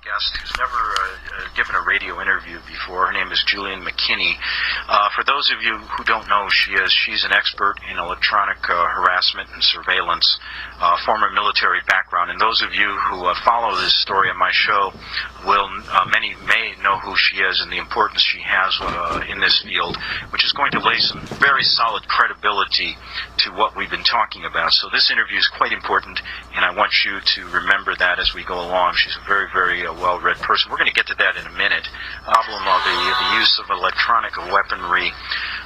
guest who's never given a radio interview before. Her name is Julianne Mckinney. For those of you who don't know who she is, she's an expert in electronic harassment and surveillance, former military background. And those of you who follow this story on my show many may know who she is and the importance she has in this field, which is going to lay some very solid credibility to what we've been talking about. So this interview is quite important, and I want you to remember that as we go along. She's a very, very well-read person. We're going to get to that in a minute. Problem of the use of electronic weaponry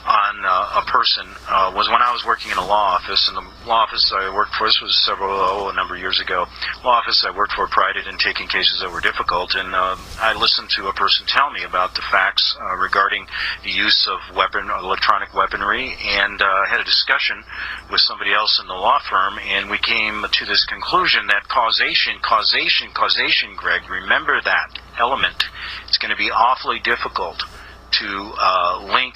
on a person was when I was working in a law office, and the law office I worked for, this was a number of years ago, law office I worked for prided in taking cases that were difficult, and I listened to a person tell me about the facts regarding the use of electronic weaponry, and had a discussion with somebody else in the law firm, and we came to this conclusion that causation, Greg, remember that element. It's going to be awfully difficult to link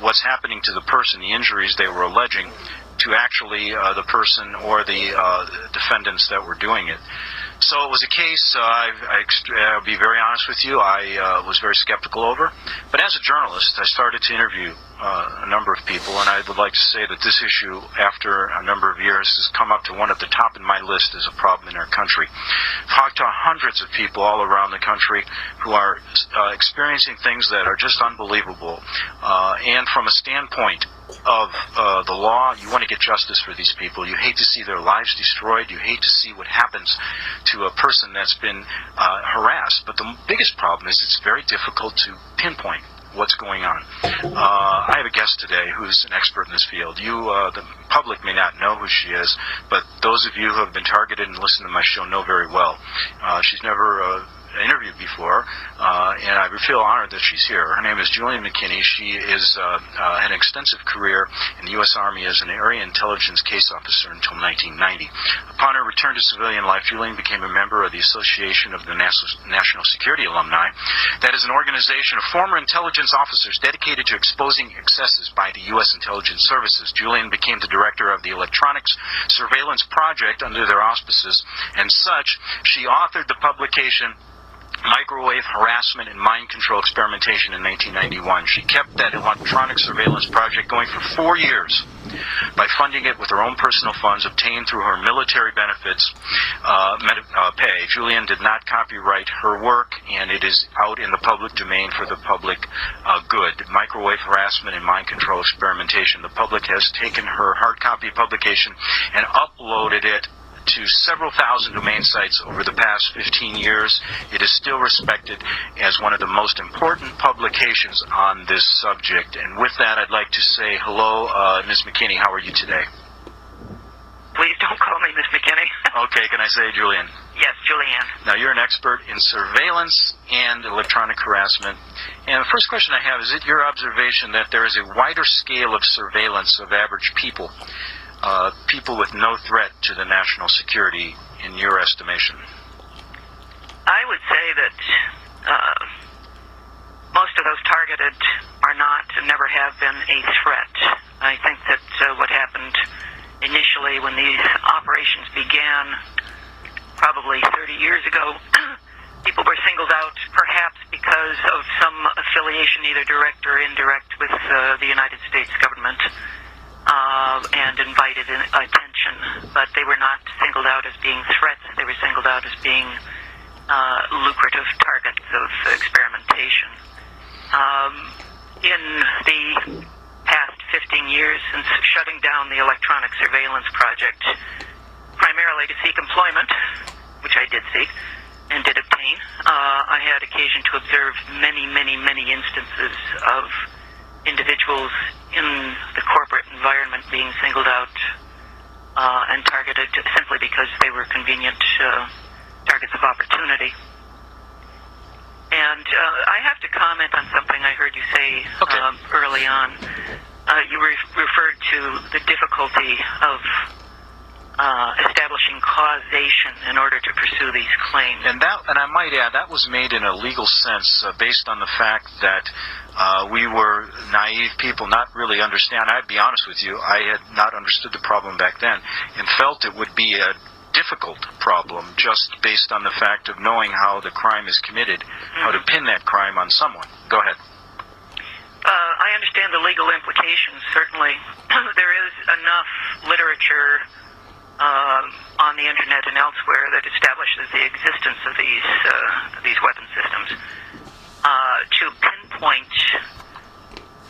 what's happening to the person, the injuries they were alleging, to actually the person or the defendants that were doing it. So it was a case, I'll be very honest with you, I was very skeptical over. But as a journalist, I started to interview a number of people, and I would like to say that this issue, after a number of years, has come up to one at the top in my list as a problem in our country. I've talked to hundreds of people all around the country who are experiencing things that are just unbelievable. And from a standpoint of the law, you want to get justice for these people. You hate to see their lives destroyed. You hate to see what happens to a person that's been harassed. But the biggest problem is it's very difficult to pinpoint what's going on. I have a guest today who's an expert in this field. The public may not know who she is, but those of you who have been targeted and listened to my show know very well. She's never interviewed before, and I feel honored that she's here. Her name is Julianne Mckinney. She had an extensive career in the U.S. Army as an area intelligence case officer until 1990. Upon her return to civilian life, Julianne became a member of the Association of the National Security Alumni. That is an organization of former intelligence officers dedicated to exposing excesses by the U.S. intelligence services. Julianne became the director of the Electronics Surveillance Project under their auspices, and such, she authored the publication Microwave Harassment and Mind Control Experimentation in 1991. She kept that electronic surveillance project going for 4 years by funding it with her own personal funds obtained through her military benefits pay. Julianne did not copyright her work, and it is out in the public domain for the public good. Microwave Harassment and Mind Control Experimentation. The public has taken her hard copy publication and uploaded it to several thousand domain sites over the past 15 years. It is still respected as one of the most important publications on this subject. And with that, I'd like to say hello, Ms. McKinney. How are you today? Please don't call me Ms. McKinney. Okay, can I say Julianne? Yes, Julianne. Now, you're an expert in surveillance and electronic harassment. And the first question I have, is it your observation that there is a wider scale of surveillance of average people, people with no threat to the national security, in your estimation? I would say that most of those targeted are not and never have been a threat. I think that what happened initially when these operations began, probably 30 years ago, people were singled out perhaps because of some affiliation, either direct or indirect, with the United States government. And invited attention, but they were not singled out as being threats. They were singled out as being lucrative targets of experimentation. In the past 15 years since shutting down the electronic surveillance project, primarily to seek employment, which I did seek and did obtain, I had occasion to observe many instances of individuals in the corporate environment being singled out and targeted simply because they were convenient targets of opportunity. And I have to comment on something I heard you say early on. You referred to the difficulty of establishing causation in order to pursue these claims. And I might add, that was made in a legal sense based on the fact that we were naive people, not really understand. I'd be honest with you, I had not understood the problem back then and felt it would be difficult problem just based on the fact of knowing how the crime is committed, how to pin that crime on someone. Go ahead. I understand the legal implications, certainly. There is enough literature on the internet and elsewhere that establishes the existence of these weapon systems. To pinpoint,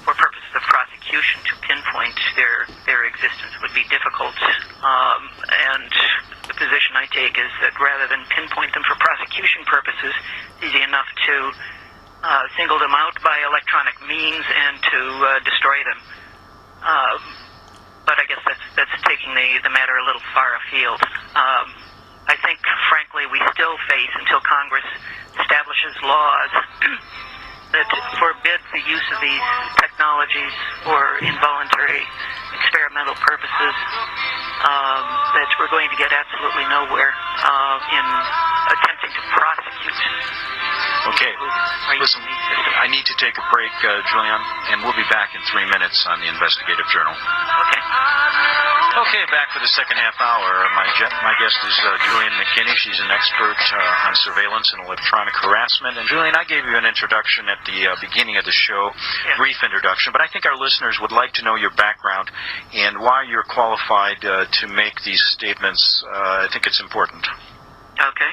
for purposes of prosecution, to pinpoint their existence would be difficult. And the position I take is that rather than pinpoint them for prosecution purposes, it's easy enough to single them out by electronic means and to destroy them. But I guess that's taking the matter a little far afield. I think, frankly, we still face, until Congress establishes laws that forbid the use of these technologies for involuntary experimental purposes, that we're going to get absolutely nowhere in attempting to prosecute. Okay, listen, I need to take a break, Julianne, and we'll be back in 3 minutes on the Investigative Journal. Okay. Okay, back for the second half hour. My guest is Julianne Mckinney. She's an expert on surveillance and electronic harassment. And Julianne, I gave you an introduction at the beginning of the show, brief introduction, but I think our listeners would like to know your background and why you're qualified to make these statements. I think it's important. Okay.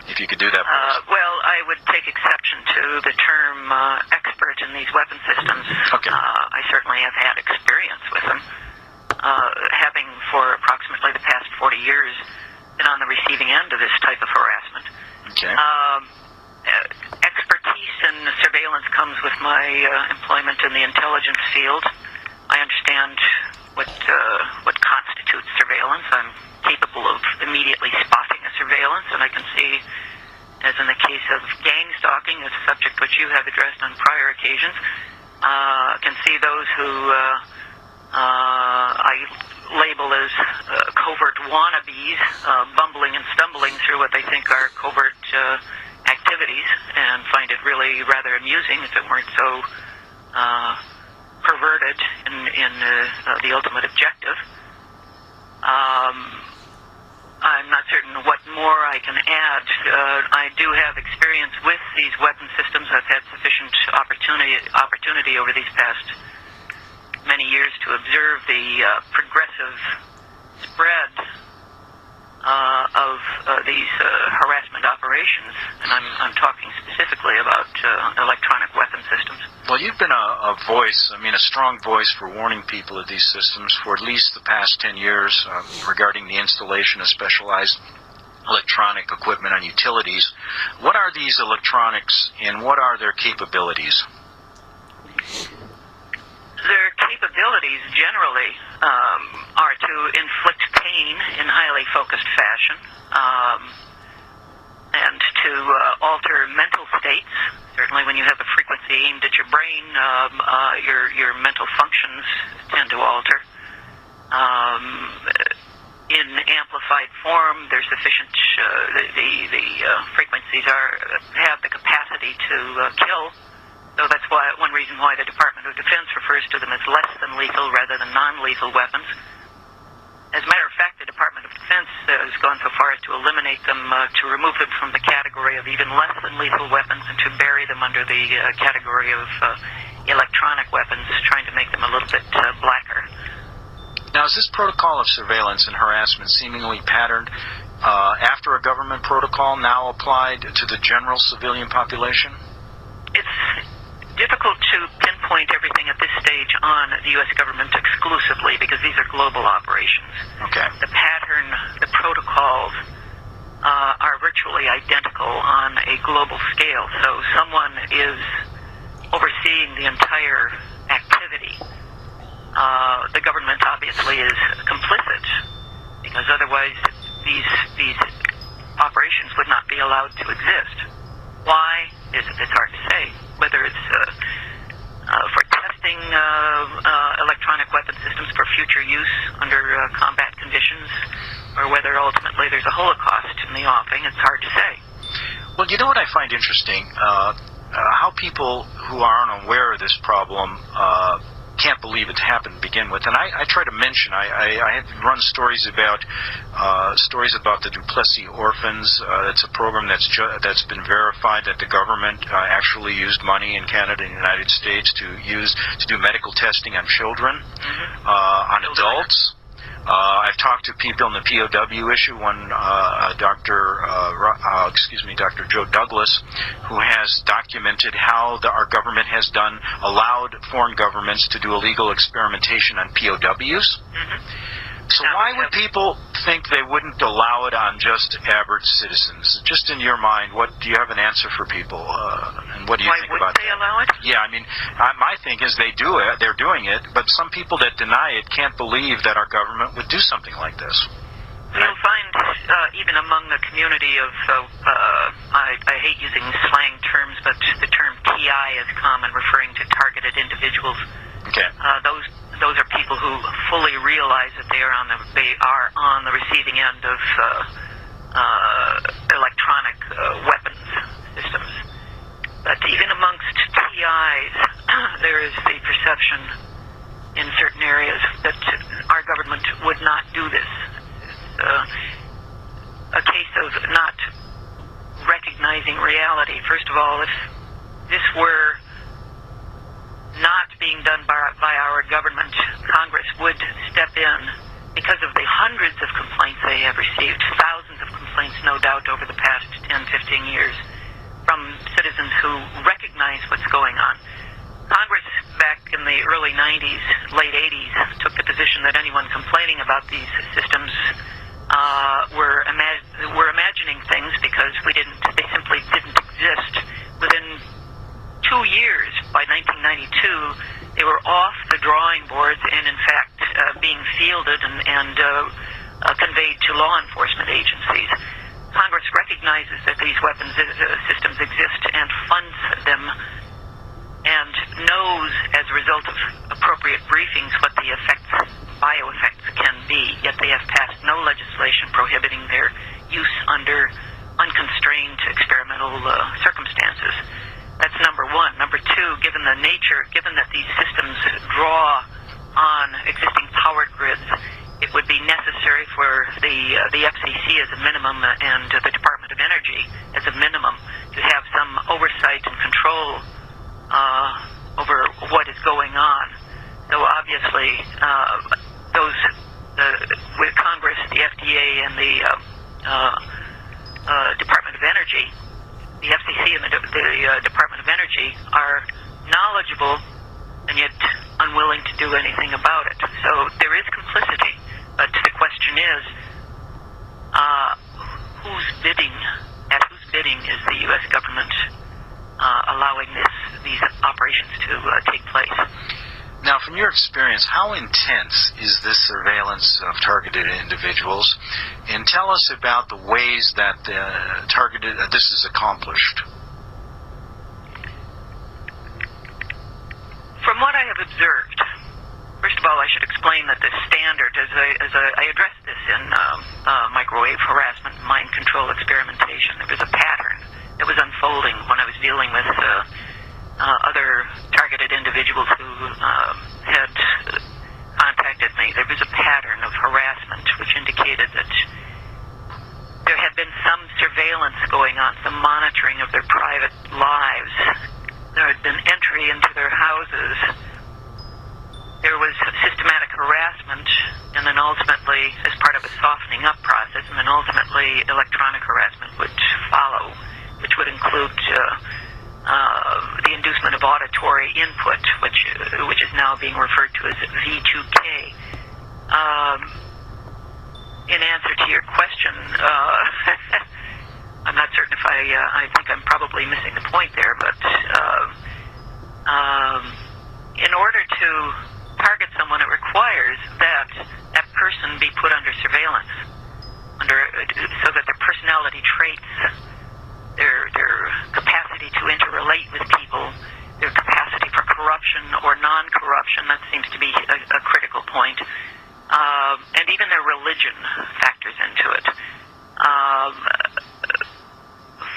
If you could do that for us. Well, I would take exception to the term expert in these weapon systems. Okay. I certainly have had experience with them, having for approximately the past 40 years been on the receiving end of this type of harassment. Okay. Expertise in surveillance comes with my employment in the intelligence field. I understand what constitutes surveillance. I'm capable of immediately spotting a surveillance, and I can see, as in the case of gang stalking, a subject which you have addressed on prior occasions, can see those who I label as covert wannabes, bumbling and stumbling through what they think are covert activities, and find it really rather amusing if it weren't so perverted in the ultimate objective. I'm not certain what more I can add. I do have experience with these weapon systems. I've had sufficient opportunity over these past many years to observe the progressive spread of these harassment operations, and I'm talking specifically about electronic weapon systems. Well, you've been a voice, a strong voice for warning people of these systems for at least the past 10 years regarding the installation of specialized electronic equipment on utilities. What are these electronics, and what are their capabilities? Their capabilities generally are to inflict pain in highly focused fashion, and to alter mental states. Certainly when you have a frequency aimed at your brain, your mental functions tend to alter. In amplified form, there's sufficient, the frequencies have the capacity to kill. So that's one reason why the Department of Defense refers to them as less than lethal rather than non-lethal weapons. As a matter of fact, the Department of Defense has gone so far as to eliminate them, to remove them from the category of even less than lethal weapons and to bury them under the category of electronic weapons, trying to make them a little bit blacker. Now, is this protocol of surveillance and harassment seemingly patterned after a government protocol now applied to the general civilian population? It's difficult to pinpoint everything at this stage on the U.S. government exclusively because these are global operations. Okay. The pattern, the protocols are virtually identical on a global scale. So someone is overseeing the entire activity. The government obviously is complicit because otherwise these operations would not be allowed to exist. Why? It's hard to say. Whether it's for testing electronic weapon systems for future use under combat conditions, or whether ultimately there's a holocaust in the offing, it's hard to say. Well, you know what I find interesting? How people who are unaware of this problem can't believe it happened to begin with. And I try to mention, I have run stories about the Duplessis orphans. It's a program that's been verified that the government actually used money in Canada and the United States to do medical testing on children, on adults. I've talked to people in the POW issue. One, Dr. Joe Douglas, who has documented how our government has allowed foreign governments to do illegal experimentation on POWs. So why would people think they wouldn't allow it on just average citizens? Just in your mind, do you have an answer for people? And what do you think about that? Why wouldn't they allow it? Yeah, I mean, my thing is they're doing it, but some people that deny it can't believe that our government would do something like this. You'll find, even among the community of, I hate using slang terms, but the term TI is common, referring to targeted individuals. Okay. Those are people who fully realize that they are on the receiving end of electronic weapons systems. But even amongst TIs, there is the perception in certain areas that our government would not do this. It's a case of not recognizing reality. First of all, if this were not being done by our government, Congress would step in because of the hundreds of complaints they have received, thousands of complaints, no doubt, over the past 10, 15 years from citizens who recognize what's going on. Congress, back in the early 90s, late 80s, took the position that anyone complaining about these systems were imagining things because they simply didn't exist. Within 2 years, by 1992, they were off the drawing boards and, in fact, being fielded and conveyed to law enforcement agencies. Congress recognizes that these weapons systems exist and funds them, and knows, as a result of appropriate briefings, what the bioeffects can be, yet they have passed no legislation prohibiting their use under unconstrained experimental circumstances. That's number one. Number two, given that these systems draw on existing power grids, it would be necessary for the FCC as a minimum and the Department of Energy as a minimum to have some oversight and control over what is going on. So obviously, with Congress, the FDA, and the Department of Energy, the FCC and the Department of Energy are knowledgeable and yet unwilling to do anything about it. So there is complicity, but the question is, whose bidding is the U.S. government allowing these operations to take place? Now, from your experience, how intense is this surveillance of targeted individuals? And tell us about the ways that this is accomplished. From what I have observed, first of all, I should explain that the standard, as I addressed this in microwave harassment, mind control experimentation, there was a pattern that was unfolding when I was dealing with other targeted individuals who had contacted me. There was a pattern of harassment which indicated that there had been some surveillance going on, some monitoring of their private lives. There had been entry into their houses. There was systematic harassment, and then ultimately, as part of a softening up process, and then ultimately electronic harassment would follow, which would include the inducement of auditory input, which is now being referred to as V2K. In answer to your question, I'm not certain if I think I'm probably missing the point there, but in order to target someone, it requires that that person be put under surveillance, so that their personality traits, their capacity to interrelate with people, their capacity for corruption or non-corruption, that seems to be a critical point, and even their religion factors into it.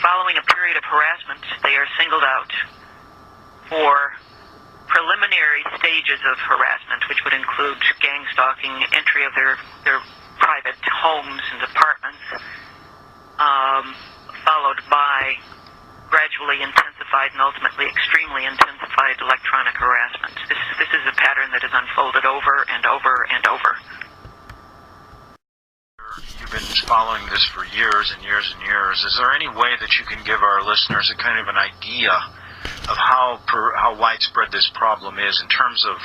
Following a period of harassment, they are singled out for preliminary stages of harassment, which would include gang stalking, entry of their private homes and apartments, followed by gradually intensified and ultimately extremely intensified electronic harassment. This is a pattern that has unfolded over and over and over. You've been following this for years and years and years. Is there any way that you can give our listeners a kind of an idea of how widespread this problem is in terms of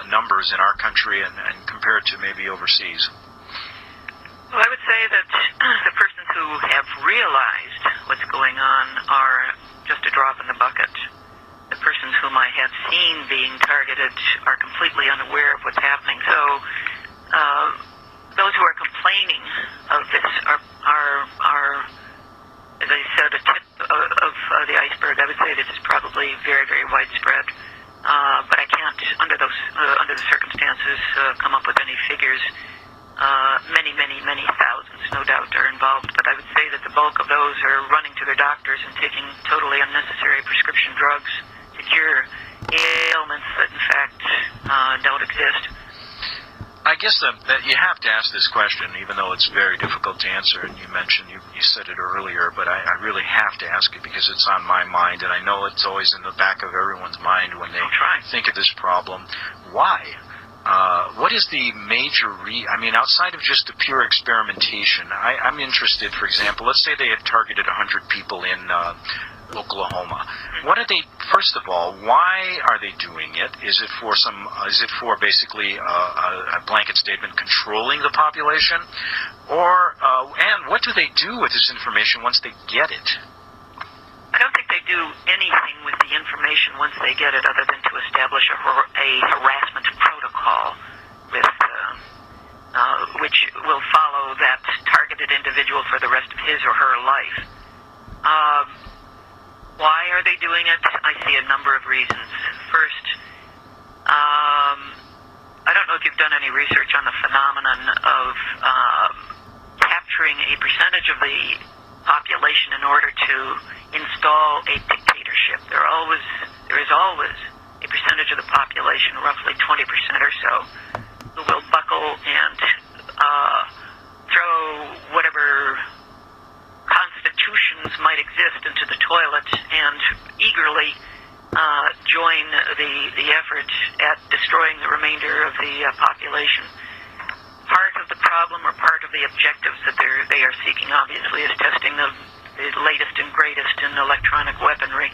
numbers in our country and compared to maybe overseas? Well, I would say that the persons who have realized what's going on are just a drop in the bucket. The persons whom I have seen being targeted are completely unaware of what's happening. So those who are complaining of this are, as I said, a tip of the iceberg. I would say this is probably very, very widespread. But I can't, under the circumstances, come up with any figures. Many thousands, no doubt, are involved. But I would say that the bulk of those are running to their doctors and taking totally unnecessary prescription drugs to cure ailments that, in fact, don't exist. I guess that you have to ask this question, even though it's very difficult to answer, and you mentioned, you said it earlier, but I really have to ask it because it's on my mind, and I know it's always in the back of everyone's mind when they think of this problem. Why? What is the major outside of just the pure experimentation, I'm interested, for example, let's say they have targeted 100 people in Oklahoma. What are they, first of all, why are they doing it? Is it for basically a blanket statement controlling the population? Or, and what do they do with this information once they get it? I don't think they do anything with the information once they get it other than to establish a harassment protocol which will follow that targeted individual for the rest of his or her life. Why are they doing it? I see a number of reasons. First, I don't know if you've done any research on the phenomenon of capturing a percentage of the population in order to install a dictatorship. There is always a percentage of the population, roughly 20% or so, who will buckle and throw whatever constitutions might exist into the toilet and eagerly join the effort at destroying the remainder of the population. Part of the problem, or part of the objectives that they are seeking, obviously, is testing the latest and greatest in electronic weaponry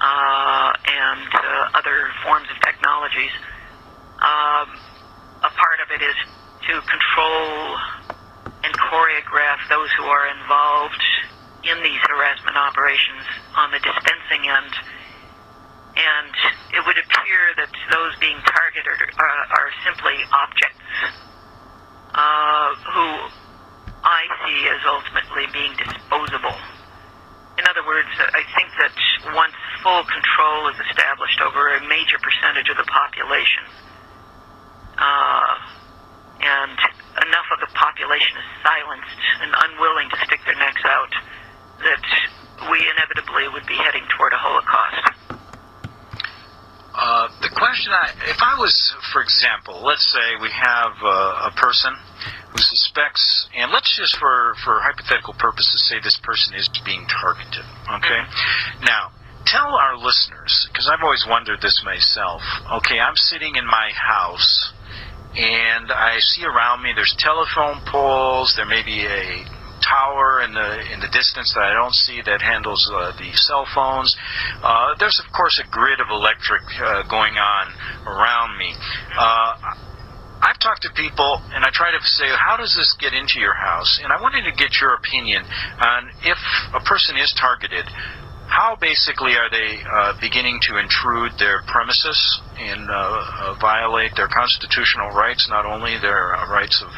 and other forms of technologies. A part of it is to control and choreograph those who are involved in these harassment operations on the dispensing end. And it would appear that those being targeted are simply objects who I see as ultimately being disposable. In other words, I think that once full control is established over a major percentage of the population, and enough of the population is silenced and unwilling to stick their necks out, that we inevitably would be heading toward a holocaust. The question, if I was, for example, let's say we have a person who suspects, and let's just for hypothetical purposes say this person is being targeted, okay? Now, tell our listeners, because I've always wondered this myself, okay, I'm sitting in my house, and I see around me there's telephone poles, there may be a tower in the distance that I don't see that handles the cell phones. There's, of course, a grid of electric going on around me. I've talked to people, and I try to say, how does this get into your house? And I wanted to get your opinion on if a person is targeted, how basically are they beginning to intrude their premises and violate their constitutional rights, not only their rights of,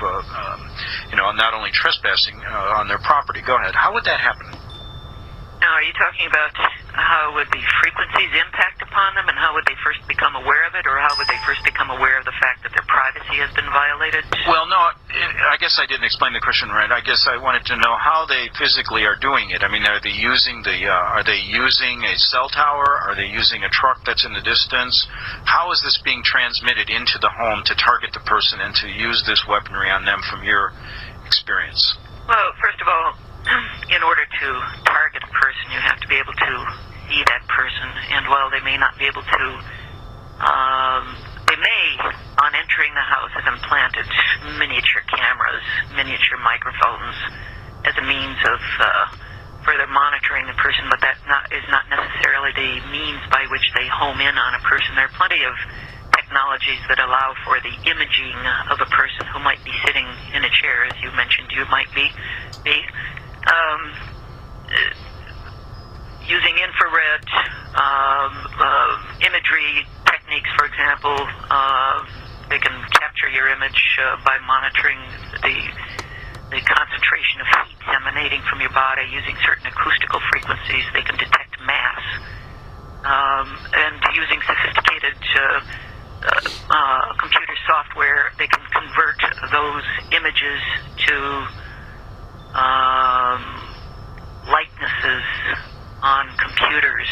not only trespassing on their property. Go ahead. How would that happen? Now, are you talking about how would the frequencies impact upon upon them, and how would they first become aware of it, or how would they first become aware of the fact that their privacy has been violated? Well, no, I guess I didn't explain the question right. I guess I wanted to know how they physically are doing it. I mean, are they using a cell tower? Are they using a truck that's in the distance? How is this being transmitted into the home to target the person and to use this weaponry on them from your experience? Well, first of all, in order to target a person, you have to be able to see that person, and while they may not be able to, they may, on entering the house, have implanted miniature cameras, miniature microphones, as a means of further monitoring the person, but that is not necessarily the means by which they home in on a person. There are plenty of technologies that allow for the imaging of a person who might be sitting in a chair, as you mentioned you might be. Using infrared imagery techniques, for example, they can capture your image by monitoring the concentration of heat emanating from your body using certain acoustical frequencies. They can detect mass. And using sophisticated computer software, they can convert those images to likenesses on computers,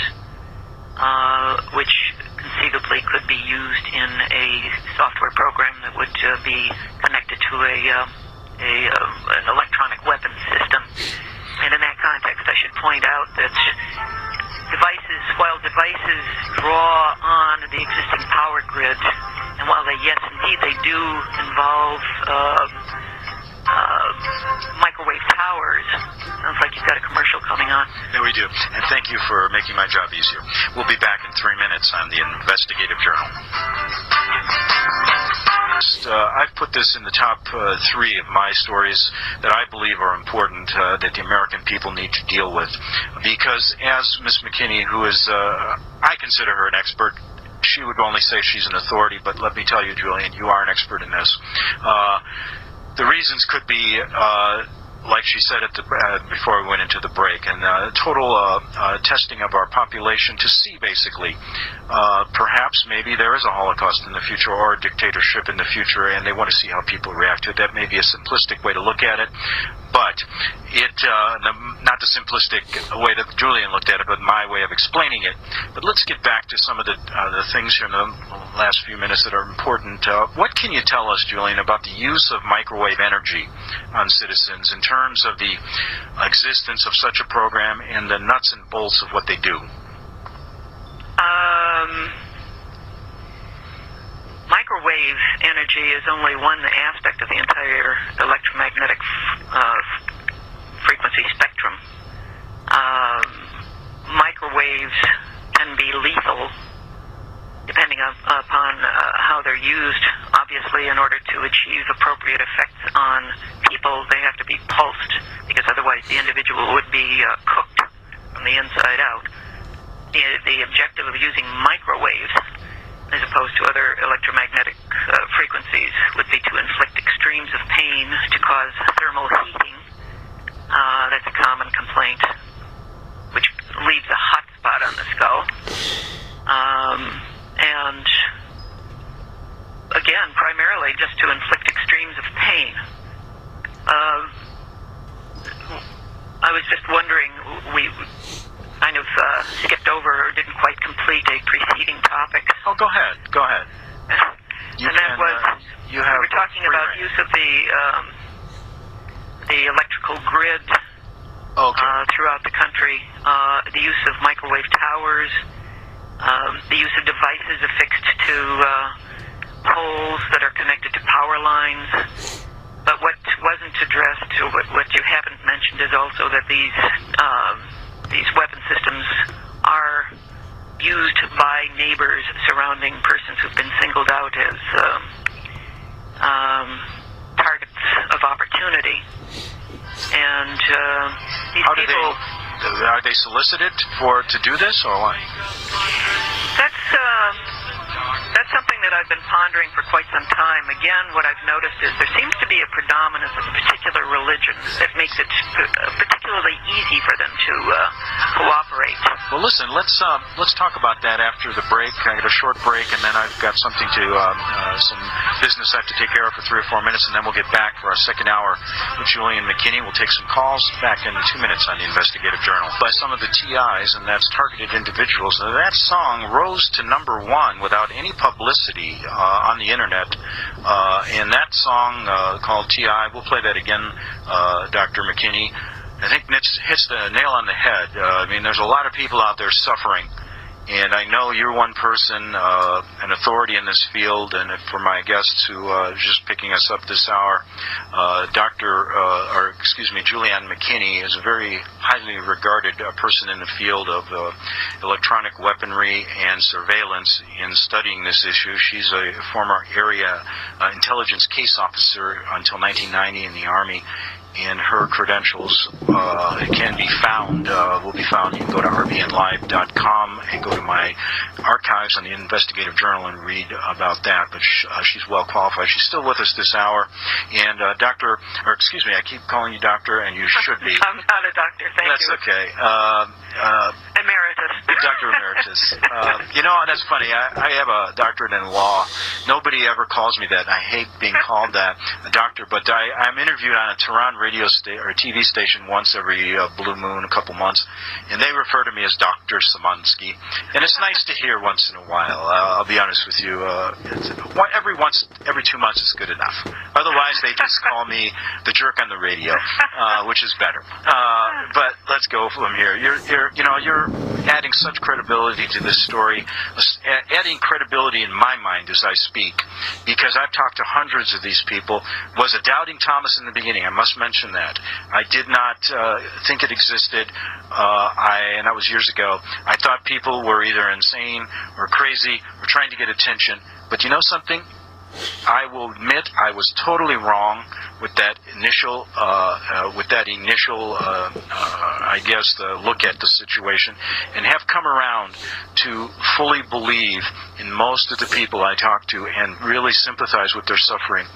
which conceivably could be used in a software program that would be connected to an electronic weapon system. And in that context, I should point out that while devices draw on the existing power grid, and while yes, indeed, they do involve microwave towers. Sounds like you've got a commercial coming on. Yeah, we do. And thank you for making my job easier. We'll be back in 3 minutes on the Investigative Journal. I've put this in the top 3 of my stories that I believe are important that the American people need to deal with. Because as Ms. Mckinney, who is, I consider her an expert, she would only say she's an authority, but let me tell you, Julian, you are an expert in this. The reasons could be, like she said before we went into the break, and total testing of our population to see, basically, perhaps maybe there is a Holocaust in the future or a dictatorship in the future, and they want to see how people react to it. That may be a simplistic way to look at it, but not the simplistic way that Julian looked at it, but my way of explaining it. But let's get back to some of the things here in the last few minutes that are important. What can you tell us, Julian, about the use of microwave energy on citizens in terms of the existence of such a program and the nuts and bolts of what they do? Microwave energy is only one aspect of the entire electromagnetic frequency spectrum. Microwaves can be lethal depending upon how they're used. Obviously, in order to achieve appropriate effects on people, they have to be pulsed, because otherwise the individual would be cooked from the inside out. The objective of using microwaves, as opposed to other electromagnetic frequencies, would be to inflict extremes of pain, to cause thermal heating. That's a common complaint, which leaves a hot spot on the skull. And again, primarily just to inflict extremes of pain. I was just wondering, we kind of skipped over or didn't quite complete a preceding topic. Oh, go ahead. We were talking about use of the electrical grid throughout the country, the use of microwave towers, the use of devices affixed to poles that are connected to power lines. But what wasn't addressed, or what you haven't mentioned, is also that these weapon systems are used by neighbors surrounding persons who've been singled out as targets of opportunity. And these people... Are they solicited to do this, or what? That's something that I've been pondering for quite some time. Again, what I've noticed is there seems to be a predominance of a particular religion that makes it particularly easy for them to cooperate. Well, listen, let's talk about that after the break. I got a short break, and then I've got something to some business I have to take care of for 3 or 4 minutes, and then we'll get back for our second hour with Julianne Mckinney. We'll take some calls back in 2 minutes on the Investigative Journal by some of the TIs, and that's targeted individuals. Now, that song rose to #1 without any publicity on the internet, and that song called TI. We'll play that again, Dr. McKinney. I think hits the nail on the head. I mean, there's a lot of people out there suffering, and I know you're one person, an authority in this field, and for my guests who are just picking us up this hour, Julianne Mckinney is a very highly regarded person in the field of electronic weaponry and surveillance in studying this issue. She's a former area intelligence case officer until 1990 in the Army. And her credentials can be found, will be found. You can go to rbnlive.com and go to my archives on the Investigative Journal and read about that. But she's well qualified. She's still with us this hour. And I keep calling you doctor, and you should be. I'm not a doctor, thank you. That's okay. Emeritus. Dr. Emeritus. That's funny. I have a doctorate in law. Nobody ever calls me that. I hate being called that, a doctor. But I'm interviewed on a Tehran radio or TV station once every blue moon, a couple months, and they refer to me as Dr. Samansky. And it's nice to hear once in a while. I'll be honest with you. Every 2 months is good enough. Otherwise, they just call me the jerk on the radio, which is better. But let's go from here. You're adding such credibility to this story, adding credibility in my mind as I speak, because I've talked to hundreds of these people. Was a doubting Thomas in the beginning. I must mention that. I did not think it existed, and that was years ago. I thought people were either insane or crazy or trying to get attention. But you know something? I will admit I was totally wrong with that initial, look at the situation, and have come around to fully believe in most of the people I talk to and really sympathize with their suffering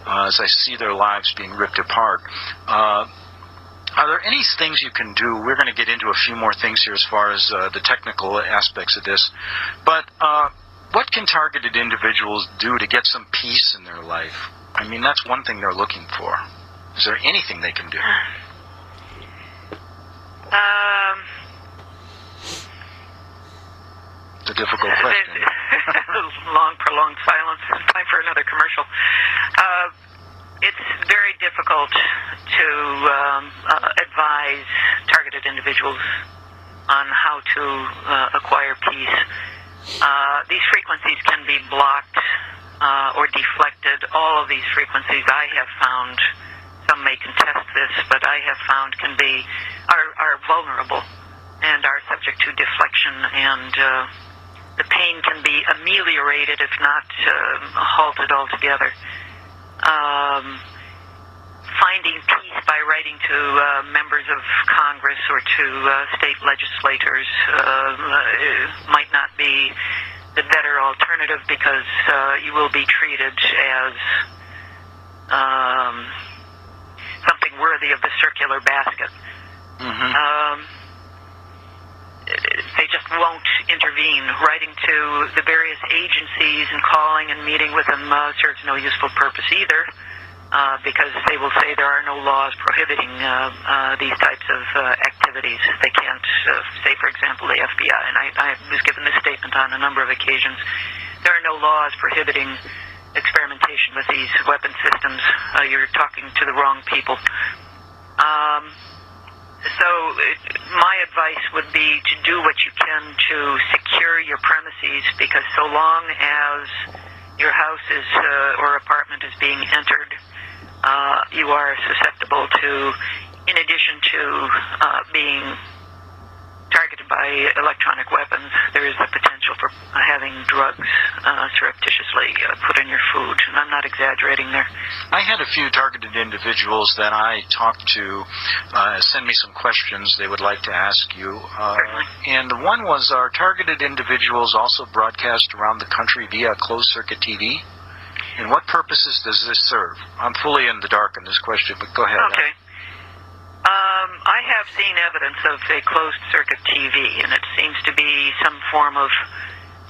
as I see their lives being ripped apart. Are there any things you can do? We're going to get into a few more things here as far as the technical aspects of this, but what can targeted individuals do to get some peace in their life? I mean, that's one thing they're looking for. Is there anything they can do? It's a difficult question. Long, prolonged silence. Time for another commercial. It's very difficult to advise targeted individuals on how to acquire peace. These frequencies can be blocked or deflected. All of these frequencies I have found, some may contest this, but I have found are vulnerable and are subject to deflection, and the pain can be ameliorated if not halted altogether. Finding peace by writing to members of Congress or to state legislators might not be the better alternative, because you will be treated as something worthy of the circular basket. Mm-hmm. They just won't intervene. Writing to the various agencies and calling and meeting with them serves no useful purpose either. Because they will say there are no laws prohibiting these types of activities. They can't say, for example, the FBI, and I was given this statement on a number of occasions, there are no laws prohibiting experimentation with these weapon systems. You're talking to the wrong people. So my advice would be to do what you can to secure your premises, because so long as your house is or apartment is being entered, you are susceptible to, in addition to being targeted by electronic weapons, there is the potential for having drugs surreptitiously put in your food. And I'm not exaggerating there. I had a few targeted individuals that I talked to send me some questions they would like to ask you. Certainly. And one was, are targeted individuals also broadcast around the country via closed-circuit TV? And what purposes does this serve? I'm fully in the dark on this question, but go ahead. Okay. I have seen evidence of a closed-circuit TV, and it seems to be some form of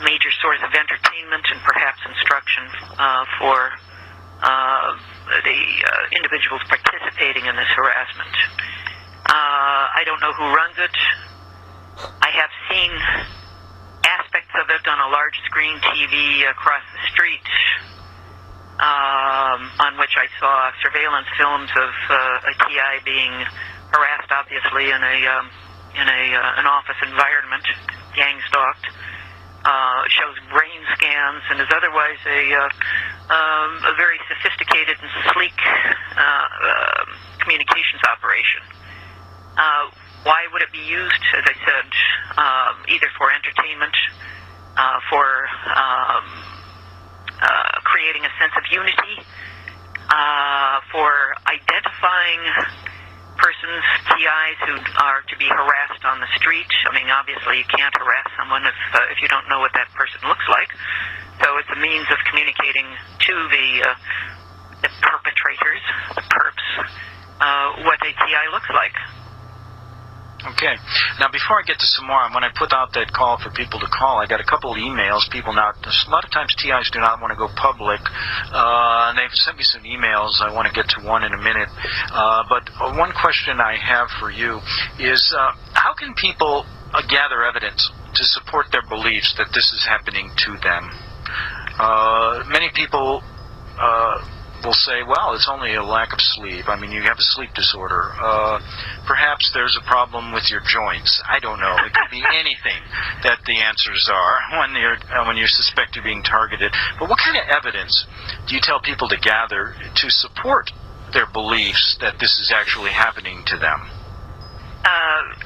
major source of entertainment and perhaps instruction for the individuals participating in this harassment. I don't know who runs it. I have seen aspects of it on a large screen TV across the street, on which I saw surveillance films of a TI being harassed, obviously in an office environment, gang stalked. Shows brain scans and is otherwise a very sophisticated and sleek communications operation. Why would it be used, as I said, either for entertainment, for creating a sense of unity, for identifying persons, TIs, who are to be harassed on the street? I mean, obviously you can't harass someone if you don't know what that person looks like. So it's a means of communicating to the perpetrators, the perps, what a TI looks like. Okay. Now, before I get to some more, when I put out that call for people to call, I got a couple of emails. People now, a lot of times TIs do not want to go public, and they've sent me some emails. I want to get to one in a minute. But one question I have for you is, how can people gather evidence to support their beliefs that this is happening to them? Many people will say, well, it's only a lack of sleep. I mean, you have a sleep disorder. Perhaps there's a problem with your joints. I don't know. It could be anything that the answers are when you suspect you're being targeted. But what kind of evidence do you tell people to gather to support their beliefs that this is actually happening to them?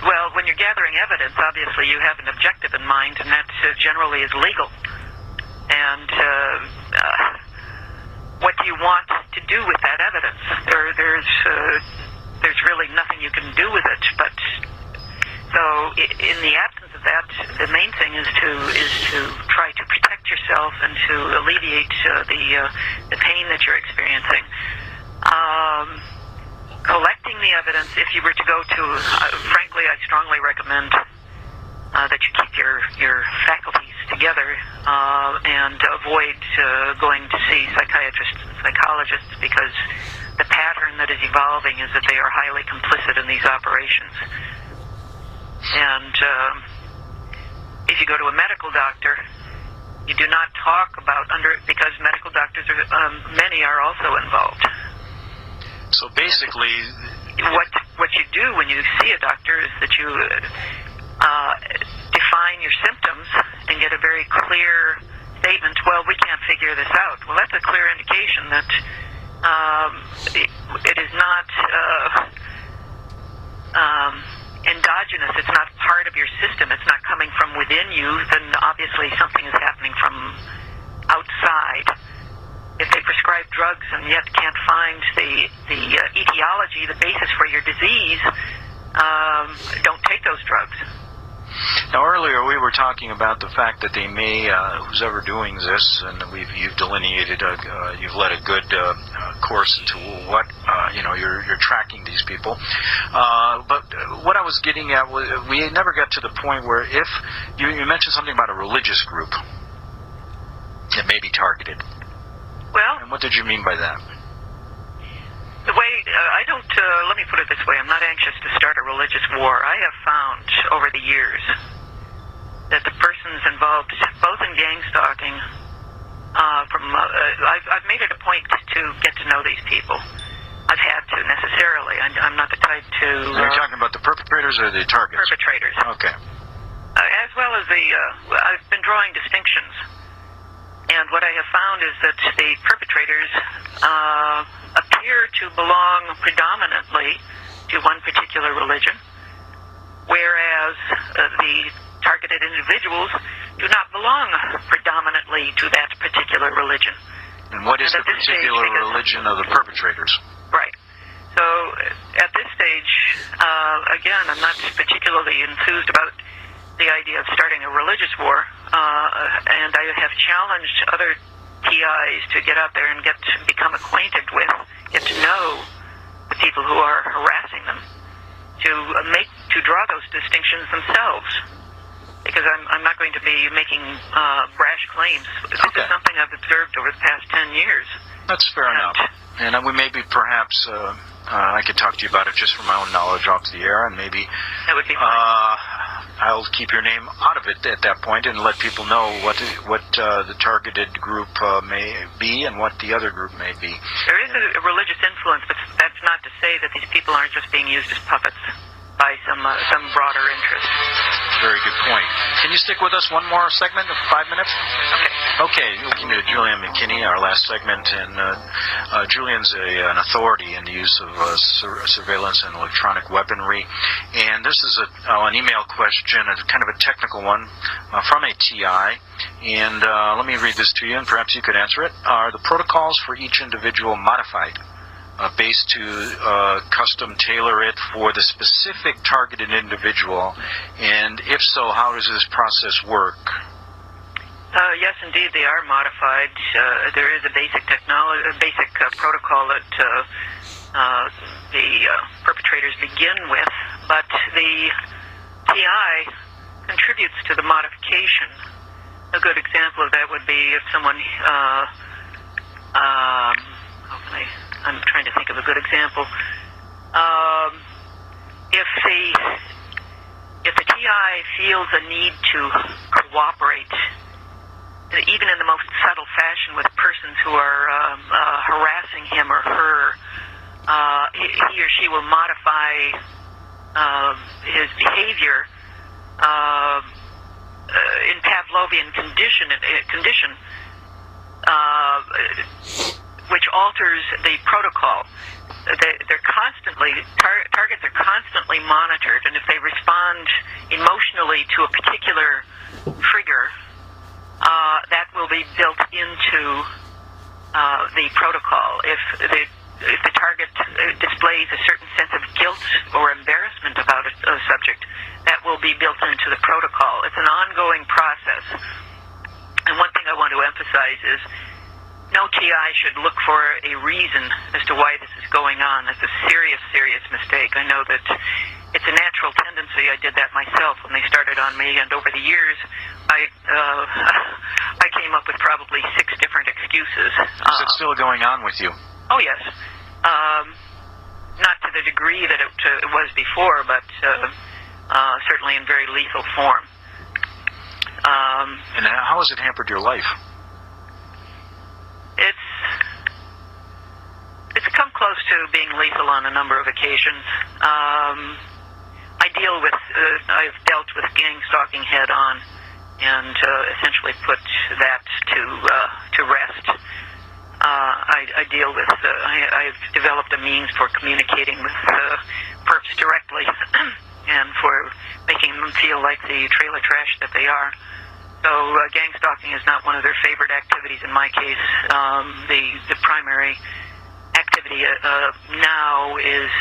Well, when you're gathering evidence, obviously you have an objective in mind, and that generally is legal. And what do you want to do with that evidence? There's really nothing you can do with it. But so in the absence of that, the main thing is to try to protect yourself and to alleviate the pain that you're experiencing. Collecting the evidence, if you were to go to, frankly, I strongly recommend that you keep your faculties together and avoid going to see psychiatrists and psychologists, because the pattern that is evolving is that they are highly complicit in these operations. And if you go to a medical doctor, you do not talk about because medical doctors many are also involved. So basically, what you do when you see a doctor is that you define your symptoms and get a very clear statement. Well, we can't figure this out. Well, that's a clear indication that it is not endogenous. It's not part of your system. It's not coming from within you. Then obviously something is happening from outside. If they prescribe drugs and yet can't find the etiology, the basis for your disease, don't take those drugs. Now, earlier we were talking about the fact that they may, who's ever doing this, and you've delineated, you've led a good course into what, you're tracking these people. But what I was getting at was, we never got to the point where if you mentioned something about a religious group that may be targeted. Well, and what did you mean by that? The way, I don't, let me put it this way, I'm not anxious to start a religious war. I have found over the years that the persons involved, both in gang stalking, I've made it a point to get to know these people. I've had to, necessarily. I'm not the type to... Are you talking about the perpetrators or the targets? Perpetrators. Okay. As well as I've been drawing distinctions. And what I have found is that the perpetrators appear to belong predominantly to one particular religion, whereas the targeted individuals do not belong predominantly to that particular religion. And what is the particular religion of the perpetrators? Right. So at this stage, again, I'm not particularly enthused about the idea of starting a religious war, and I have challenged other TIs to get out there and become acquainted with, get to know the people who are harassing them, to draw those distinctions themselves. Because I'm not going to be making brash claims. This is something I've observed over the past 10 years. That's fair enough. And we maybe perhaps I could talk to you about it just from my own knowledge off the air, and maybe that would be fine. I'll keep your name out of it at that point and let people know what the targeted group may be and what the other group may be. There is a religious influence, but that's not to say that these people aren't just being used as puppets by some broader interest. Very good point. Can you stick with us one more segment of 5 minutes? Okay. Looking to Julianne Mckinney, our last segment, and Julianne's an authority in the use of surveillance and electronic weaponry. And this is an email question, kind of a technical one, from a TI. And let me read this to you, and perhaps you could answer it. Are the protocols for each individual modified? Based to custom tailor it for the specific targeted individual, and if so, how does this process work? Yes, indeed, they are modified. There is a basic protocol that the perpetrators begin with, but the TI contributes to the modification. A good example of that would be if someone I'm trying to think of a good example. If the TI feels a need to cooperate, even in the most subtle fashion, with persons who are harassing him or her, he or she will modify his behavior in Pavlovian condition, which alters the protocol. They're constantly, targets are constantly monitored, and if they respond emotionally to a particular trigger, that will be built into the protocol. If the target displays a certain sense of guilt or embarrassment about a subject, that will be built into the protocol. It's an ongoing process. And one thing I want to emphasize is no TI should look for a reason as to why this is going on. That's a serious, serious mistake. I know that it's a natural tendency. I did that myself when they started on me, and over the years, I came up with probably 6 different excuses. Is it still going on with you? Oh, yes. Not to the degree that it was before, but certainly in very lethal form. And how has it hampered your life? It's come close to being lethal on a number of occasions. I've dealt with gang stalking head on, and essentially put that to rest. I've developed a means for communicating with perps directly, and for making them feel like the trailer trash that they are. So gang stalking is not one of their favorite activities in my case. The primary activity now is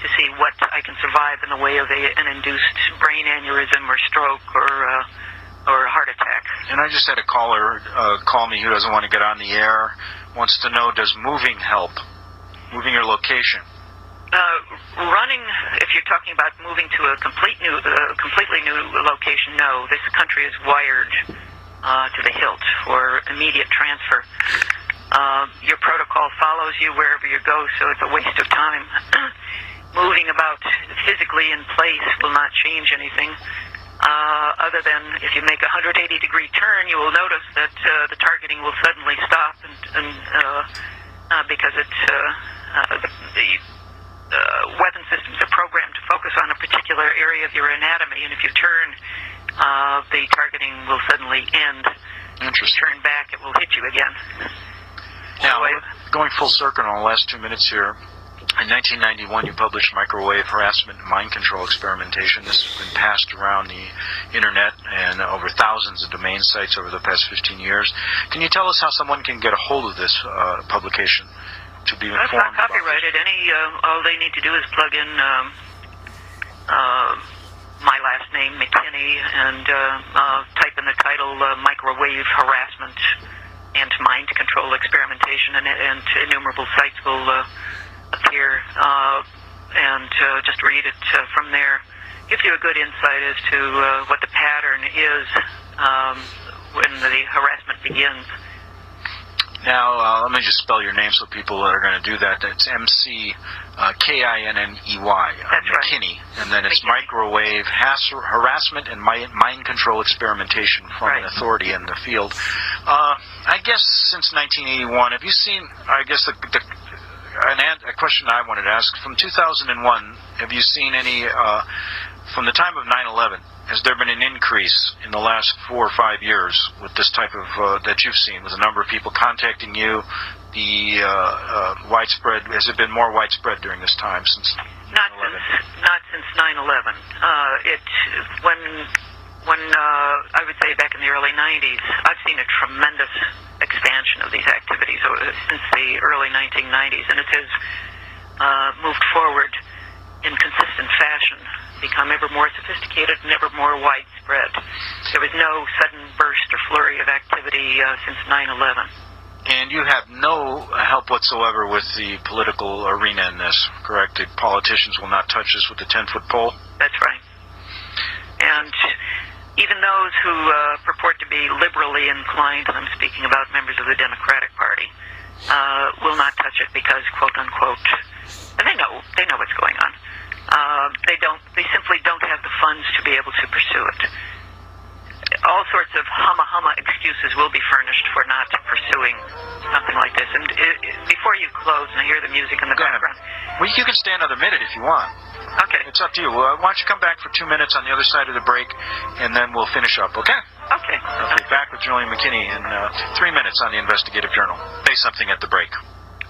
to see what I can survive in the way of an induced brain aneurysm or stroke or heart attack. And I just had a caller call me who doesn't want to get on the air, wants to know, does moving help? Moving your location? Running, if you're talking about moving to a completely new location, no. This country is wired to the hilt for immediate transfer. Your protocol follows you wherever you go, so it's a waste of time. Moving about physically in place will not change anything, other than if you make a 180-degree turn, you will notice that the targeting will suddenly stop, because the weapon systems are programmed to focus on a particular area of your anatomy, and if you turn, the targeting will suddenly end. Interesting. If you turn back, it will hit you again. Now, going full circle in the last 2 minutes here, in 1991 you published Microwave Harassment and Mind Control Experimentation. This has been passed around the internet and over thousands of domain sites over the past 15 years. Can you tell us how someone can get a hold of this publication to be informed? It's not copyrighted. All they need to do is plug in my last name, McKinney, and type in the title Microwave Harassment and Mind Control Experimentation, and innumerable sites will appear. and just read it from there. Gives you a good insight as to what the pattern is when the harassment begins. Now, let me just spell your name so people are going to do that. It's McKinney, That's right. McKinney, and then it's microwave harassment and mind control experimentation from an authority in the field. I guess since 1981, have you seen, I guess a question I wanted to ask, from 2001, have you seen any, from the time of 9/11, has there been an increase in the last 4 or 5 years with this type of, that you've seen, with the number of people contacting you, the widespread, has it been more widespread during this time since 9/11? Not since 9/11. When I would say back in the early 90s, I've seen a tremendous expansion of these activities since the early 1990s, and it has moved forward in consistent fashion, become ever more sophisticated and ever more widespread. There was no sudden burst or flurry of activity since 9/11. And you have no help whatsoever with the political arena in this, correct? The politicians will not touch this with a 10-foot pole? That's right. And even those who purport to be liberally inclined, and I'm speaking about members of the Democratic Party, will not touch it because, quote unquote, and they know what's going on. They simply don't have the funds to be able to pursue it. All sorts of humma excuses will be furnished for not pursuing something like this. And before you close, and I hear the music in the background. Well, you can stay another minute if you want. Okay. It's up to you. Why don't you come back for 2 minutes on the other side of the break, and then we'll finish up, okay? Okay. Okay, back with Julianne Mckinney in 3 minutes on the Investigative Journal. Say something at the break.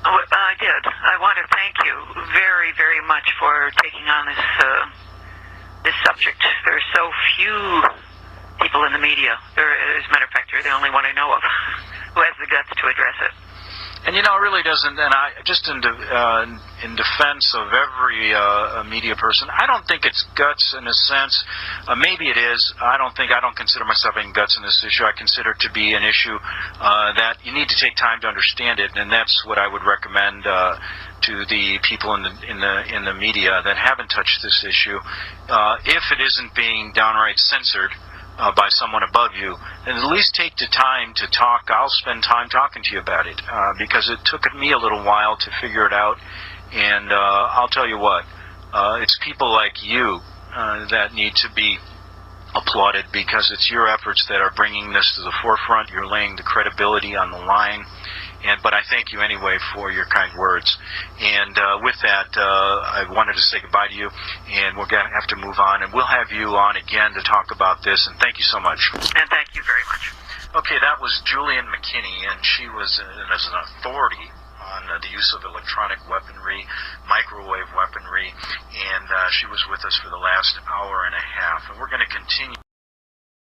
Oh, I did. I want to thank you very, very much for taking on this subject. There are so few people in the media. As a matter of fact, you're the only one I know of who has the guts to address it. And it really doesn't, and I just in defense of every media person, I don't think it's guts in a sense. Maybe it is. I don't consider myself having guts in this issue. I consider it to be an issue that you need to take time to understand it, and that's what I would recommend to the people in the media that haven't touched this issue. If it isn't being downright censored by someone above you, then at least take the time to talk. I'll spend time talking to you about it because it took me a little while to figure it out, and I'll tell you what, it's people like you that need to be applauded, because it's your efforts that are bringing this to the forefront. You're laying the credibility on the line, but I thank you anyway for your kind words. And with that, I wanted to say goodbye to you, and we're going to have to move on, and we'll have you on again to talk about this, and thank you so much. And thank you very much. Okay, that was Julianne Mckinney, and she was as an authority on the use of electronic weaponry, microwave weaponry, and she was with us for the last hour and a half, and we're going to continue.